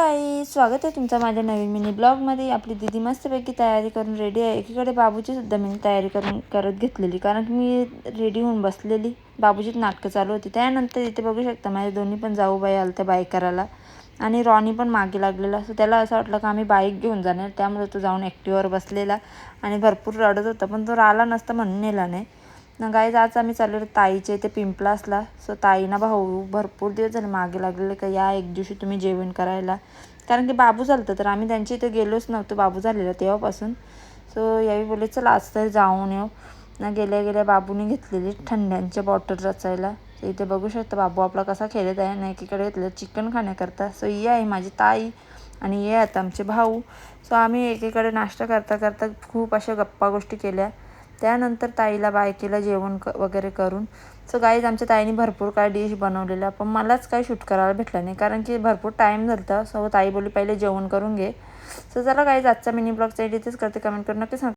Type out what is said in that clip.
गाईस, स्वागत आहे तुमचं माझ्या नवीन मिनी ब्लॉगमध्ये। आपली दीदी मस्तपैकी तयारी करून रेडी आहे। एकीकडे बाबूची सुद्धा मी तयारी करत घेतलेली, कारण की मी रेडी होऊन बसलेली। बाबूची नाटकं चालू होती। त्यानंतर इथे बघू शकता माझे दोन्ही पण जाऊबाई आलते बाईक करायला, आणि रॉनी पण मागे लागलेला। सो त्याला असं वाटलं की आम्ही बाईक घेऊन जाणार, त्यामुळे तो जाऊन ॲक्टिवावर बसलेला आणि भरपूर रडत होता, पण तो राहिला नसता म्हणून नेला नाही ना। गाईज आज आम्ही चाललेलो ताईचे इथे पिंपलासला। सो ताईना भाऊ भरपूर दिवस झाले मागे लागलेले का या एक दिवशी तुम्ही जेवण करायला, कारण की बाबू झालं तर आम्ही त्यांच्या इथे गेलोच नव्हतो बाबू झालेला तेव्हापासून। सो यावेळी बोलले चला आज तरी जाऊन येऊ ना। गेल्या गेल्या बाबूने घेतलेली थंड्यांच्या बॉटल रचायला। सो इथे बघू शकता बाबू आपला कसा खेळत आहे ना। एकीकडे घेतलं चिकन खाण्याकरता। सो ही आहे माझी ताई आणि हे आहेत आमचे भाऊ। सो आम्ही एकीकडे नाश्ता करता करता खूप अशा गप्पा गोष्टी केल्या। त्यानंतर ताईला बाय केलं जेवण वगैरे करून। सो गाईज आमच्या ताईने भरपूर काय डिश बनवलेल्या, पण मलाच काही शूट करायला भेटलं नाही कारण की भरपूर टाईम झाला होता। सो ताई बोलली पहिले जेवण करून घे। सो चला गाईज आजचा मिनी ब्लॉगचा इथेच करते। कमेंट करून नक्की सांगा।